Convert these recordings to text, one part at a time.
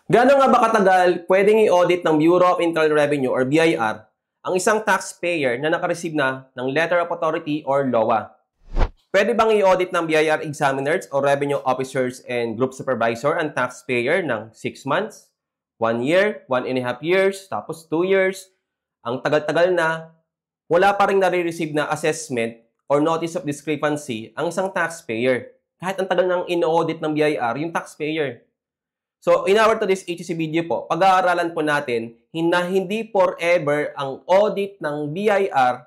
Gaano nga ba katagal pwedeng i-audit ng Bureau of Internal Revenue or BIR ang isang taxpayer na nakareceive na ng Letter of Authority or LOA? Pwede bang i-audit ng BIR examiners o revenue officers and group supervisor ang taxpayer ng 6 months, 1 year, 1.5 years, tapos 2 years? Ang tagal-tagal na, wala pa rin nare-receive na assessment or notice of discrepancy ang isang taxpayer. Kahit ang tagal ng in-audit ng BIR, yung taxpayer. So, in our today's HTC video po, pag-aaralan po natin na hindi forever ang audit ng BIR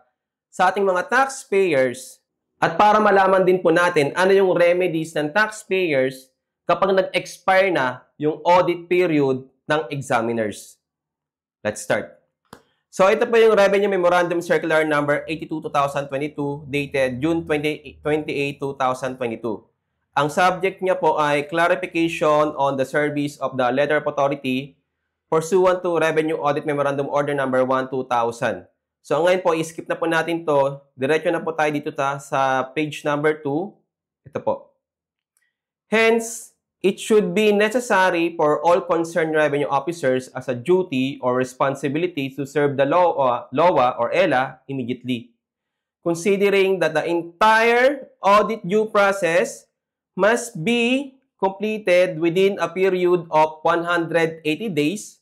sa ating mga taxpayers at para malaman din po natin ano yung remedies ng taxpayers kapag nag-expire na yung audit period ng examiners. Let's start. So, ito po yung Revenue Memorandum Circular Number 82-2022 dated June 28, 2022. Ang subject niya po ay clarification on the service of the Letter of Authority pursuant to Revenue Audit Memorandum Order Number 1-2000. So ngayon po, i-skip na po natin to. Diretso na po tayo dito sa page number 2. Ito po. Hence, it should be necessary for all concerned revenue officers as a duty or responsibility to serve the LOA or ELA immediately. Considering that the entire audit due process must be completed within a period of 180 days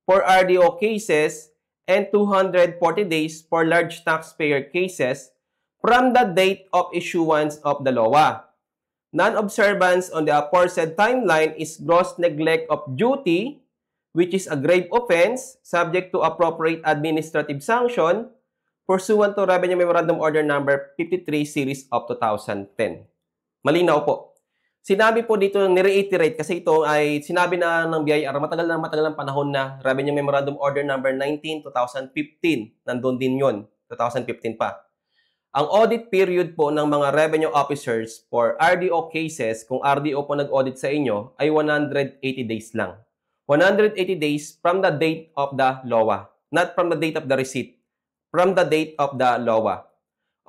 for RDO cases and 240 days for large taxpayer cases from the date of issuance of the LOA. Non-observance on the aforesaid timeline is gross neglect of duty, which is a grave offense subject to appropriate administrative sanction pursuant to Revenue Memorandum Order Number 53 Series of 2010. Malinaw po. Sinabi po dito, ni-reiterate kasi ito ay sinabi na ng BIR matagal na panahon na Revenue Memorandum Order Number 19-2015. Nandun din yun, 2015 pa. Ang audit period po ng mga revenue officers for RDO cases, kung RDO po nag-audit sa inyo, ay 180 days lang. 180 days from the date of the LOA, not from the date of the receipt, from the date of the LOA.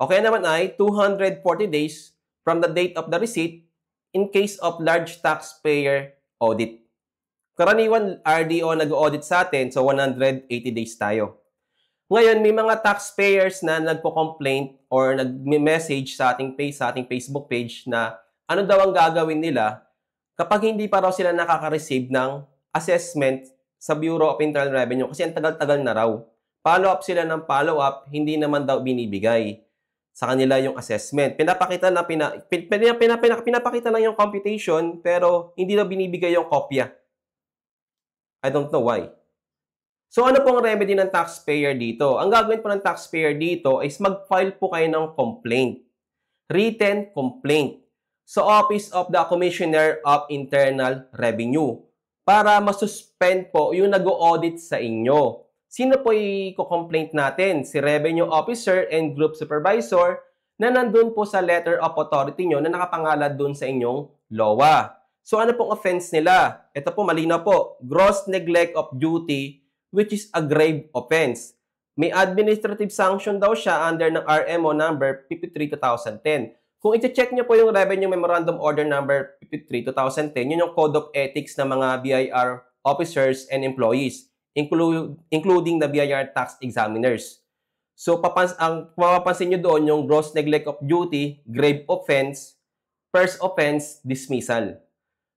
Okay naman ay 240 days from the date of the receipt in case of large taxpayer audit. Karaniwan RDO nag-audit sa atin, so 180 days tayo. Ngayon, may mga taxpayers na nagpo-complaint or nag-message sa ating Facebook page na ano daw ang gagawin nila kapag hindi pa raw sila nakaka-receive ng assessment sa Bureau of Internal Revenue kasi ang tagal-tagal na raw. Follow-up sila ng follow-up, hindi naman daw binibigay sa kanila yung assessment. Pinapakita lang yung computation pero hindi daw binibigay yung kopya. I don't know why. So ano pong remedy ng taxpayer dito? Ang gagawin po ng taxpayer dito is mag-file po kayo ng complaint. Written complaint sa Office of the Commissioner of Internal Revenue para masuspend po yung nag-audit sa inyo. Sino po i-complaint natin? Si Revenue Officer and Group Supervisor na nandun po sa Letter of Authority nyo na nakapangalan dun sa inyong LOA. So ano pong offense nila? Ito po, malinaw po. Gross neglect of duty, which is a grave offense. May administrative sanction daw siya under ng RMO number 53-2010. Kung i-check nyo po yung Revenue Memorandum Order number 53-2010, yun yung Code of Ethics ng mga BIR officers and employees, including the BIR tax examiners. So, ang mapapansin nyo doon yung gross neglect of duty, grave offense, first offense, dismissal.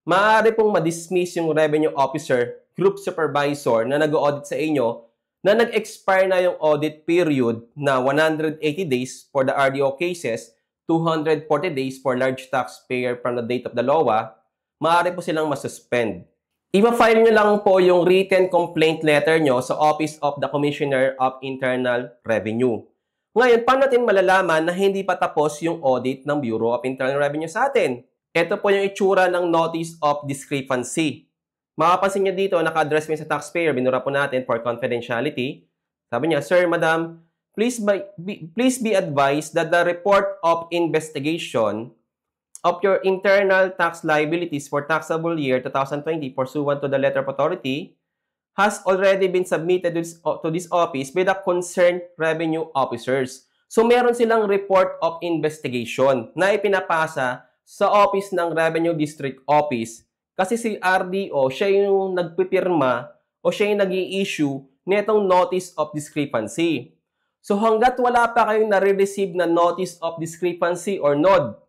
Maaari pong ma-dismiss yung revenue officer, group supervisor na nag-audit sa inyo na nag-expire na yung audit period na 180 days for the RDO cases, 240 days for large taxpayer from the date of the LOA, maaari po silang masuspend. I-file nyo lang po yung written complaint letter nyo sa Office of the Commissioner of Internal Revenue. Ngayon, paano natin malalaman na hindi pa tapos yung audit ng Bureau of Internal Revenue sa atin? Ito po yung itsura ng Notice of Discrepancy. Makapansin nyo dito, naka-address mo sa taxpayer, binura po natin for confidentiality. Sabi niya, Sir, Madam, please be advised that the report of investigation of your internal tax liabilities for taxable year 2020 pursuant to the Letter of Authority has already been submitted to this office by the concerned revenue officers. So, meron silang report of investigation na ipinapasa sa office ng Revenue District Office Kasi si RDO, siya yung nagpipirma o siya yung nag-i-issue nitong Notice of Discrepancy. So hanggat wala pa kayong nare-receive na Notice of Discrepancy or NOD,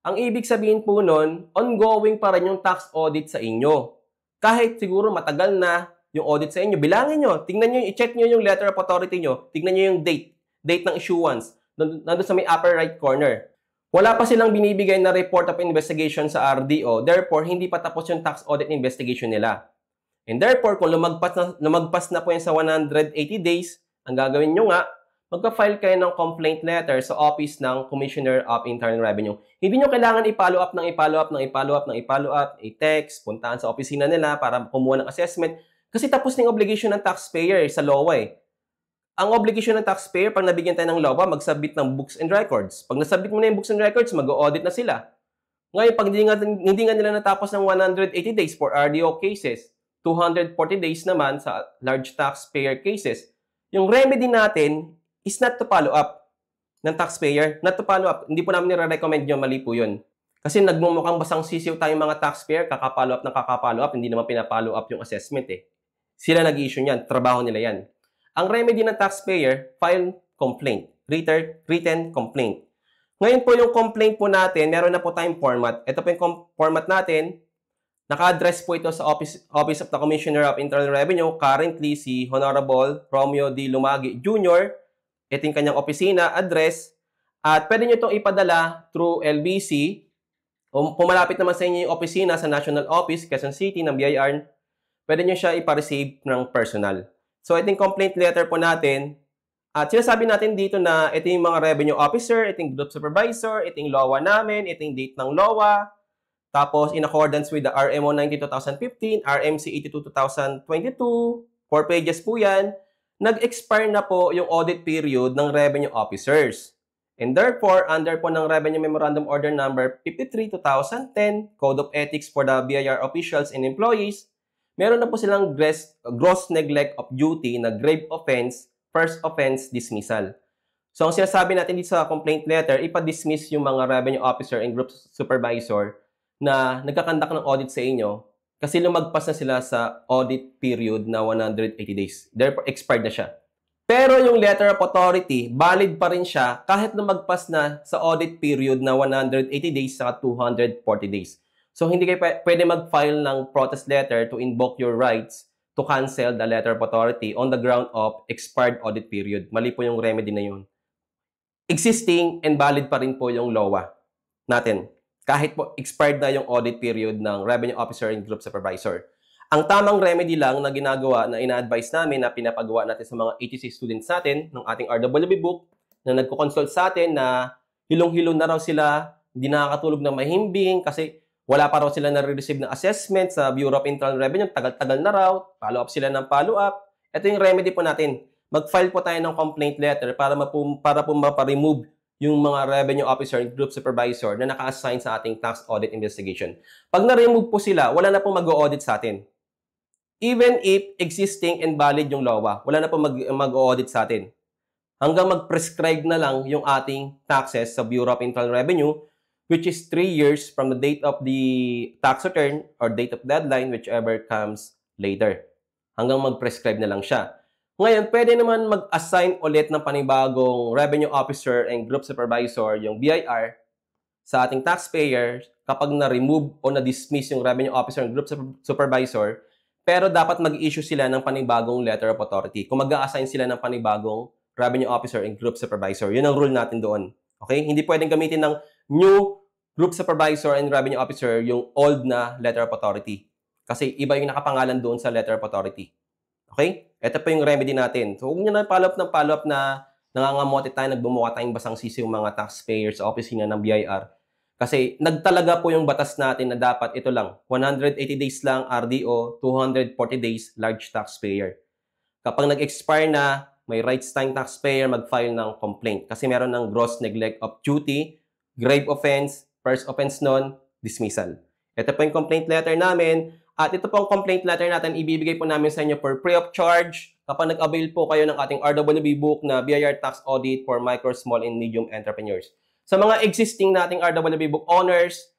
ang ibig sabihin po nun, ongoing pa rin yung tax audit sa inyo. Kahit siguro matagal na yung audit sa inyo, bilangin nyo, tingnan nyo, i-check nyo yung letter of authority nyo, tingnan nyo yung date ng issuance, nandun sa may upper right corner. Wala pa silang binibigay na report of investigation sa RDO, therefore, hindi pa tapos yung tax audit investigation nila. And therefore, kung lumagpas na po yan sa 180 days, ang gagawin nyo nga, magka-file kayo ng complaint letter sa office ng Commissioner of Internal Revenue. Hindi nyo kailangan i-follow up, i-text, puntahan sa opisina nila para kumuha ng assessment. Kasi tapos na yung obligation ng taxpayer sa LOA eh. Ang obligation ng taxpayer, pag nabigyan tayo ng LOA, mag-submit ng books and records. Pag nasubmit mo na yung books and records, mag-audit na sila. Ngayon, pag hindi nga nila natapos ng 180 days for RDO cases, 240 days naman sa large taxpayer cases, yung remedy natin is not to follow up ng taxpayer. Not to follow up. Hindi po namin nire-recommend nyo, mali po yun. Kasi nagmumukhang basang sisiw tayong mga taxpayer, kakapollow up, hindi naman pinapollow up yung assessment eh. Sila nag-issue niyan, trabaho nila yan. Ang remedy ng taxpayer, file complaint, written complaint. Ngayon po yung complaint po natin, meron na po tayong format. Ito po yung format natin. Naka-address po ito sa Office of the Commissioner of Internal Revenue. Currently, si Honorable Romeo D. Lumagi Jr., ito yung kanyang opisina, address, at pwede nyo itong ipadala through LBC. O pumalapit naman sa inyo yung opisina sa National Office, Quezon City, ng BIR, pwede nyo siya ipa-receive ng personal. So, ito yung complaint letter po natin. At sinasabi natin dito na ito yung mga revenue officer, ito yung group supervisor, ito yung LOA namin, ito yung date ng LOA. Tapos, in accordance with the RMO 90-2015, RMC 82-2022, 4 pages po yan. Nag-expire na po yung audit period ng revenue officers. And therefore, under po ng Revenue Memorandum Order Number 53-2010, Code of Ethics for the BIR Officials and Employees, meron na po silang gross neglect of duty na grave offense, first offense dismissal. So, ang sinasabi natin dito sa complaint letter, ipa-dismiss yung mga revenue officer and group supervisor na nagkakandak ng audit sa inyo kasi lumagpas na sila sa audit period na 180 days. Therefore, expired na siya. Pero yung letter of authority, valid pa rin siya kahit lumagpas na sa audit period na 180 days sa 240 days. So, hindi kayo pwede mag-file ng protest letter to invoke your rights to cancel the letter of authority on the ground of expired audit period. Mali po yung remedy na yun. Existing and valid pa rin po yung LOA natin. Kahit po expired na yung audit period ng Revenue Officer and Group Supervisor. Ang tamang remedy lang na ginagawa na ina-advise namin na pinapagawa natin sa mga ETC students natin ng ating RWB book na nagko-consult sa atin na hilong-hilong na raw sila, hindi nakakatulog ng mahimbing kasi wala pa raw sila na-receive na assessment sa Bureau of Internal Revenue, tagal-tagal na raw, follow-up sila ng follow-up. Ito yung remedy po natin. Mag-file po tayo ng complaint letter para po mapa-remove yung mga revenue officer and group supervisor na naka-assign sa ating tax audit investigation. Pag na-remove po sila, wala na pong mag-audit sa atin. Even if existing and valid yung LOA, wala na pong mag-audit sa atin. Hanggang mag-prescribe na lang yung ating taxes sa Bureau of Internal Revenue, which is 3 years from the date of the tax return or date of deadline, whichever comes later. Hanggang mag-prescribe na lang siya. Ngayon, pwede naman mag-assign ulit ng panibagong revenue officer and group supervisor, yung BIR, sa ating taxpayers kapag na-remove o na-dismiss yung revenue officer and group supervisor, pero dapat mag-issue sila ng panibagong letter of authority kung mag-a-assign sila ng panibagong revenue officer and group supervisor. Yun ang rule natin doon. Okay? Hindi pwedeng gamitin ng new group supervisor and revenue officer yung old na letter of authority. Kasi iba yung nakapangalan doon sa letter of authority. Okay? Ito po yung remedy natin. So, huwag nyo na follow-up na nangangamote tayo, nagbumuka tayong basang sisi yung mga taxpayers sa opisina ng BIR. Kasi nagtalaga po yung batas natin na dapat ito lang, 180 days lang RDO, 240 days large taxpayer. Kapag nag-expire na, may rights tayong taxpayer mag-file ng complaint. Kasi meron ng gross neglect of duty, grave offense, first offense nun, dismissal. Ito po yung complaint letter namin. At ito pong complaint letter natin, ibibigay po namin sa inyo for free of charge kapag nag-avail po kayo ng ating RWB book na BIR Tax Audit for Micro, Small, and Medium Entrepreneurs. Sa mga existing nating RWB book owners,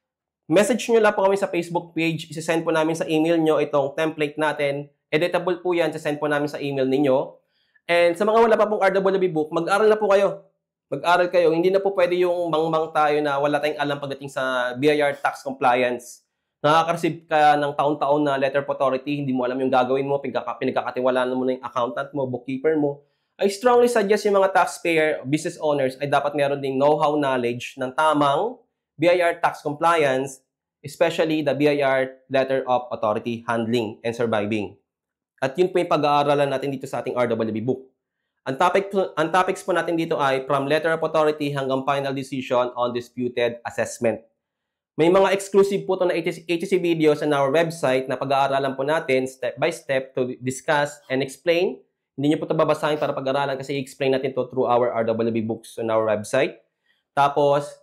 Message nyo lang po kami sa Facebook page. Isasend po namin sa email nyo itong template natin. Editable po yan. Isasend po namin sa email ninyo. And sa mga wala pa pong RWB book, mag-aral na po kayo. Mag-aral kayo. Hindi na po pwede yung mangmang tayo na wala tayong alam pagdating sa BIR tax compliance. Nakaka-receive ka ng taon-taon na letter of authority, hindi mo alam yung gagawin mo, pinagkakatiwalaan mo na yung accountant mo, bookkeeper mo. I strongly suggest yung mga taxpayer, business owners ay dapat meron ding know-how knowledge ng tamang BIR tax compliance, especially the BIR letter of authority handling and surviving. At yun po yung pag-aaralan natin dito sa ating RWB book. Ang topics po natin dito ay from letter of authority hanggang final decision on disputed assessment. May mga exclusive po ito na HTC videos on our website na pag-aaralan po natin step by step to discuss and explain. Hindi nyo po ito babasahin para pag-aaralan kasi i-explain natin to through our RWB books on our website. Tapos,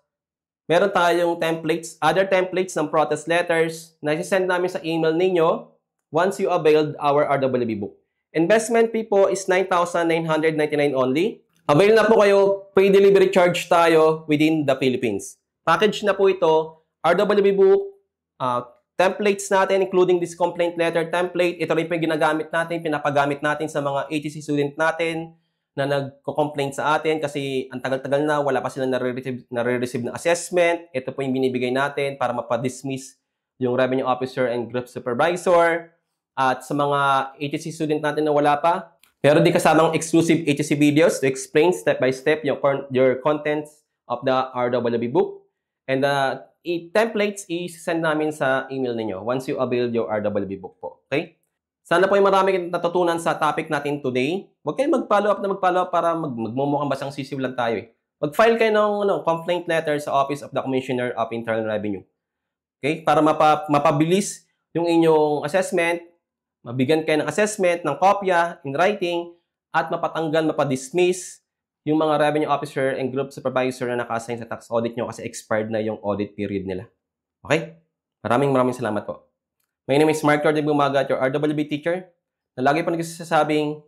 meron tayong templates, other templates ng protest letters na i-send namin sa email ninyo once you availed our RWB book. Investment fee po is 9,999 only. Avail na po kayo, pay delivery charge tayo within the Philippines. Package na po ito, RWB book, templates natin including this complaint letter template. Ito rin po yung ginagamit natin, pinapagamit natin sa mga ATC student natin na nagko-complaint sa atin kasi ang tagal-tagal na, wala pa silang nare-receive na assessment. Ito po yung binibigay natin para mapadismiss yung revenue officer and group supervisor. At sa mga ATC student natin na wala pa, meron din kasamang exclusive ATC videos to explain step by step your contents of the RWB book. And the templates i-send namin sa email ninyo once you avail your RWB book po. Okay? Sana po ay marami kayong natutunan sa topic natin today. Huwag kayong mag-follow up para magmumukhang basang sisiw lang tayo. Mag-file kayo ng complaint letter sa Office of the Commissioner of Internal Revenue. Okay? Para mapabilis yung inyong assessment, mabigyan kayo ng assessment, ng kopya, in writing, at mapatanggal, mapadismiss yung mga revenue officer and group supervisor na naka-assign sa tax audit nyo kasi expired na yung audit period nila. Okay? Maraming salamat po. My name is Mark Jordan Bumagat, your RWB teacher, na lagi po nagsasabing,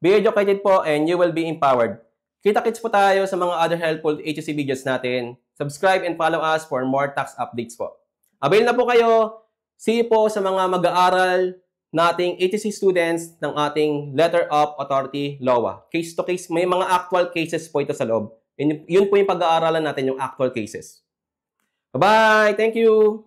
be educated po and you will be empowered. Kita-kits po tayo sa mga other helpful HTC videos natin. Subscribe and follow us for more tax updates po. Avail na po kayo. See you po sa mga mag-aaral nating ATC students ng ating Letter of Authority LOA. Case to case, may mga actual cases po ito sa loob. Yun po yung pag-aaralan natin, yung actual cases. Bye-bye! Thank you!